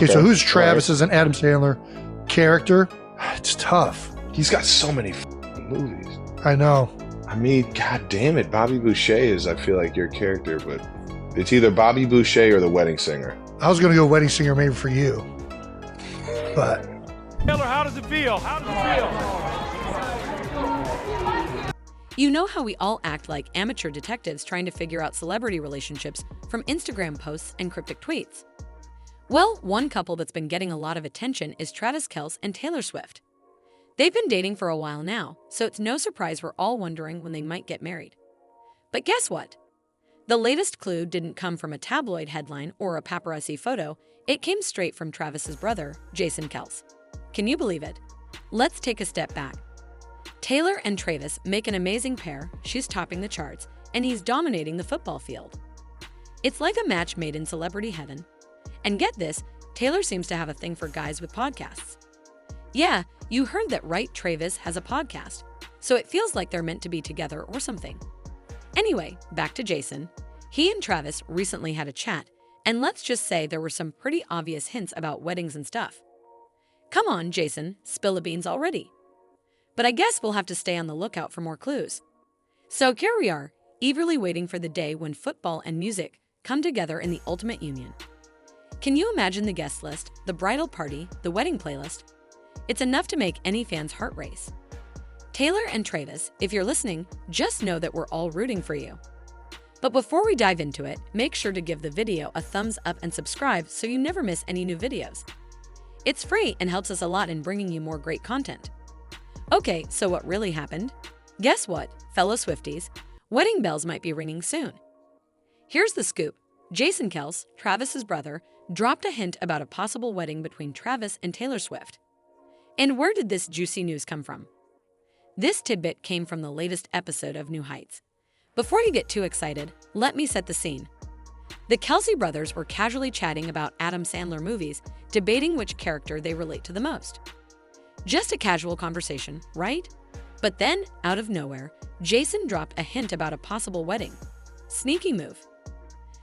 Okay, so who's All Travis right. as an Adam Sandler character? It's tough. He's got so many movies. I know. I mean, god damn it, Bobby Boucher is, I feel like, your character, but it's either Bobby Boucher or The Wedding Singer. I was going to go Wedding Singer maybe for you. But Taylor, how does it feel? How does it feel? You know how we all act like amateur detectives trying to figure out celebrity relationships from Instagram posts and cryptic tweets? Well, one couple that's been getting a lot of attention is Travis Kelce and Taylor Swift. They've been dating for a while now, so it's no surprise we're all wondering when they might get married. But guess what? The latest clue didn't come from a tabloid headline or a paparazzi photo, it came straight from Travis's brother, Jason Kelce. Can you believe it? Let's take a step back. Taylor and Travis make an amazing pair, she's topping the charts, and he's dominating the football field. It's like a match made in celebrity heaven. And get this, Taylor seems to have a thing for guys with podcasts. Yeah, you heard that right, Travis has a podcast, so it feels like they're meant to be together or something. Anyway, back to Jason. He and Travis recently had a chat, and let's just say there were some pretty obvious hints about weddings and stuff. Come on, Jason, spill the beans already. But I guess we'll have to stay on the lookout for more clues. So here we are, eagerly waiting for the day when football and music come together in the ultimate union. Can you imagine the guest list, the bridal party, the wedding playlist? It's enough to make any fan's heart race. Taylor and Travis, if you're listening, just know that we're all rooting for you. But before we dive into it, make sure to give the video a thumbs up and subscribe so you never miss any new videos. It's free and helps us a lot in bringing you more great content. Okay, so what really happened? Guess what, fellow Swifties? Wedding bells might be ringing soon. Here's the scoop. Jason Kelce, Travis's brother, dropped a hint about a possible wedding between Travis and Taylor Swift. And where did this juicy news come from? This tidbit came from the latest episode of New Heights. Before you get too excited, let me set the scene. The Kelce brothers were casually chatting about Adam Sandler movies, debating which character they relate to the most. Just a casual conversation, right? But then, out of nowhere, Jason dropped a hint about a possible wedding. Sneaky move.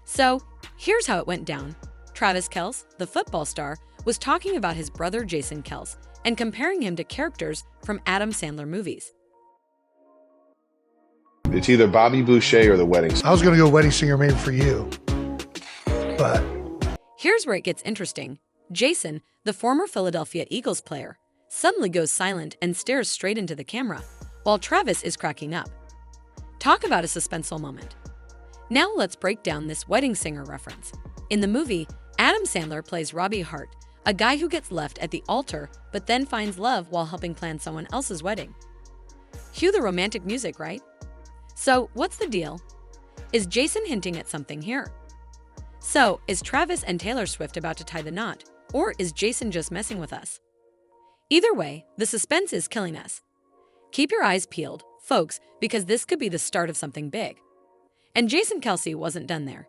So, here's how it went down. Travis Kelce, the football star, was talking about his brother Jason Kelce and comparing him to characters from Adam Sandler movies. It's either Bobby Boucher or The Wedding Singer. I was going to go Wedding Singer maybe for you. But Here's where it gets interesting. Jason, the former Philadelphia Eagles player, suddenly goes silent and stares straight into the camera, while Travis is cracking up. Talk about a suspenseful moment. Now let's break down this Wedding Singer reference. In the movie, Adam Sandler plays Robbie Hart, a guy who gets left at the altar but then finds love while helping plan someone else's wedding. Cue the romantic music, right? So, what's the deal? Is Jason hinting at something here? So, is Travis and Taylor Swift about to tie the knot, or is Jason just messing with us? Either way, the suspense is killing us. Keep your eyes peeled, folks, because this could be the start of something big. And Jason Kelce wasn't done there.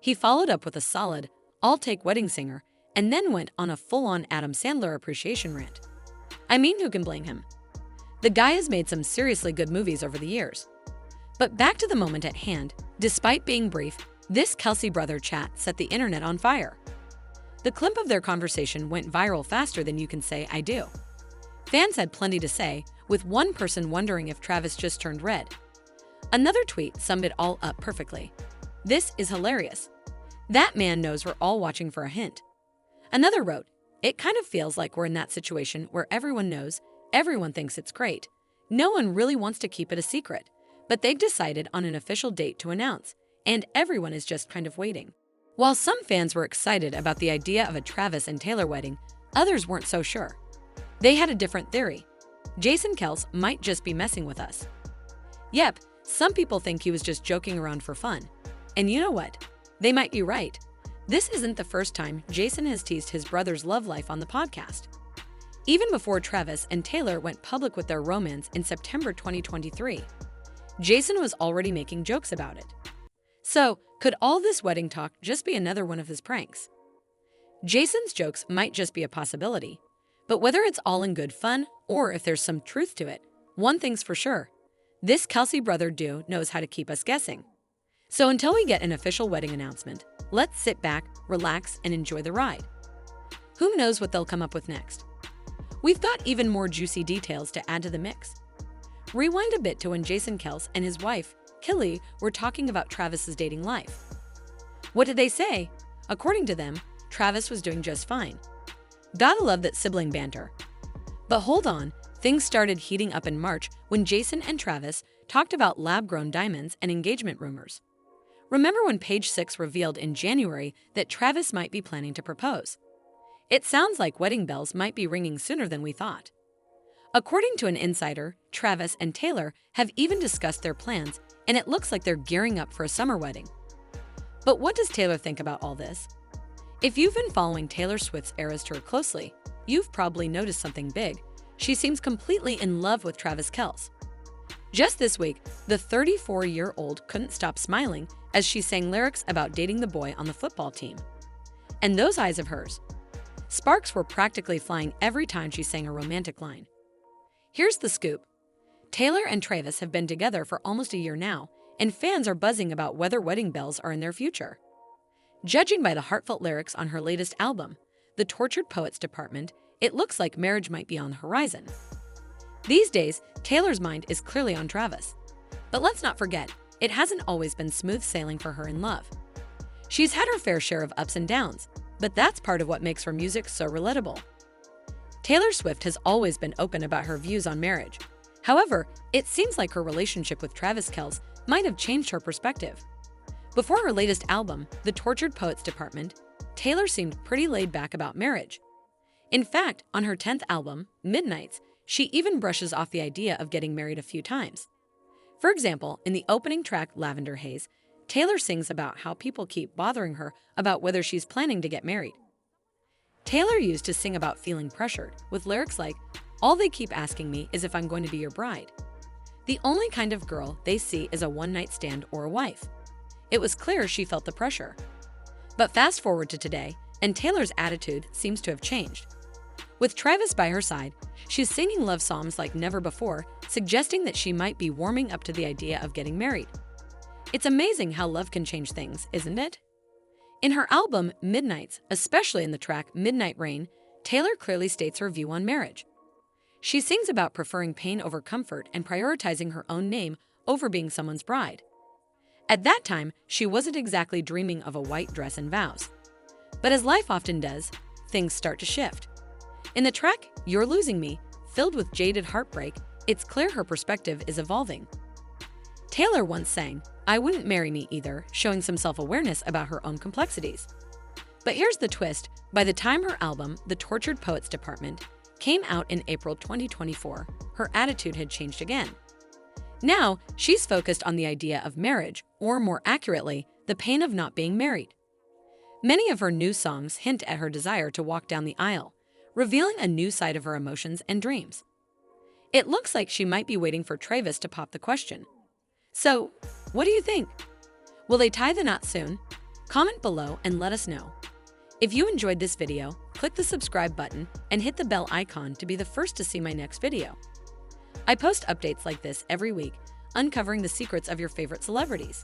He followed up with a solid, I'll take Wedding Singer, and then went on a full-on Adam Sandler appreciation rant. I mean, who can blame him? The guy has made some seriously good movies over the years. But back to the moment at hand, despite being brief, this Kelce brother chat set the internet on fire. The clip of their conversation went viral faster than you can say I do. Fans had plenty to say, with one person wondering if Travis just turned red. Another tweet summed it all up perfectly. This is hilarious. That man knows we're all watching for a hint. Another wrote, it kind of feels like we're in that situation where everyone knows, everyone thinks it's great. No one really wants to keep it a secret, but they've decided on an official date to announce, and everyone is just kind of waiting. While some fans were excited about the idea of a Travis and Taylor wedding, others weren't so sure. They had a different theory. Jason Kelce might just be messing with us. Yep, some people think he was just joking around for fun. And you know what? They might be right. This isn't the first time Jason has teased his brother's love life on the podcast. Even before Travis and Taylor went public with their romance in September 2023, Jason was already making jokes about it. So, could all this wedding talk just be another one of his pranks? Jason's jokes might just be a possibility, but whether it's all in good fun or if there's some truth to it, one thing's for sure. This Kelce brother duo knows how to keep us guessing. So until we get an official wedding announcement, let's sit back, relax, and enjoy the ride. Who knows what they'll come up with next? We've got even more juicy details to add to the mix. Rewind a bit to when Jason Kelce and his wife, Kelly, were talking about Travis's dating life. What did they say? According to them, Travis was doing just fine. Gotta love that sibling banter. But hold on, things started heating up in March when Jason and Travis talked about lab-grown diamonds and engagement rumors. Remember when Page Six revealed in January that Travis might be planning to propose? It sounds like wedding bells might be ringing sooner than we thought. According to an insider, Travis and Taylor have even discussed their plans, and it looks like they're gearing up for a summer wedding. But what does Taylor think about all this? If you've been following Taylor Swift's Eras tour closely, you've probably noticed something big. She seems completely in love with Travis Kelce. Just this week, the 34-year-old couldn't stop smiling as she sang lyrics about dating the boy on the football team. And those eyes of hers. Sparks were practically flying every time she sang a romantic line. Here's the scoop. Taylor and Travis have been together for almost a year now, and fans are buzzing about whether wedding bells are in their future. Judging by the heartfelt lyrics on her latest album, The Tortured Poets Department, it looks like marriage might be on the horizon. These days, Taylor's mind is clearly on Travis. But let's not forget, it hasn't always been smooth sailing for her in love. She's had her fair share of ups and downs, but that's part of what makes her music so relatable. Taylor Swift has always been open about her views on marriage. However, it seems like her relationship with Travis Kelce might have changed her perspective. Before her latest album, The Tortured Poets Department, Taylor seemed pretty laid back about marriage. In fact, on her 10th album, Midnights, she even brushes off the idea of getting married a few times. For example, in the opening track Lavender Haze, Taylor sings about how people keep bothering her about whether she's planning to get married. Taylor used to sing about feeling pressured, with lyrics like, "All they keep asking me is if I'm going to be your bride. The only kind of girl they see is a one-night stand or a wife." It was clear she felt the pressure. But fast forward to today, and Taylor's attitude seems to have changed. With Travis by her side, she's singing love songs like never before, suggesting that she might be warming up to the idea of getting married. It's amazing how love can change things, isn't it? In her album, Midnights, especially in the track Midnight Rain, Taylor clearly states her view on marriage. She sings about preferring pain over comfort and prioritizing her own name over being someone's bride. At that time, she wasn't exactly dreaming of a white dress and vows. But as life often does, things start to shift. In the track You're Losing Me, filled with jaded heartbreak, it's clear her perspective is evolving. Taylor once sang, "I wouldn't marry me either," showing some self-awareness about her own complexities. But here's the twist. By the time her album, The Tortured Poets Department, came out in April 2024, her attitude had changed again. Now, she's focused on the idea of marriage, or more accurately, the pain of not being married. Many of her new songs hint at her desire to walk down the aisle, revealing a new side of her emotions and dreams. It looks like she might be waiting for Travis to pop the question. So, what do you think? Will they tie the knot soon? Comment below and let us know. If you enjoyed this video, click the subscribe button and hit the bell icon to be the first to see my next video. I post updates like this every week, uncovering the secrets of your favorite celebrities.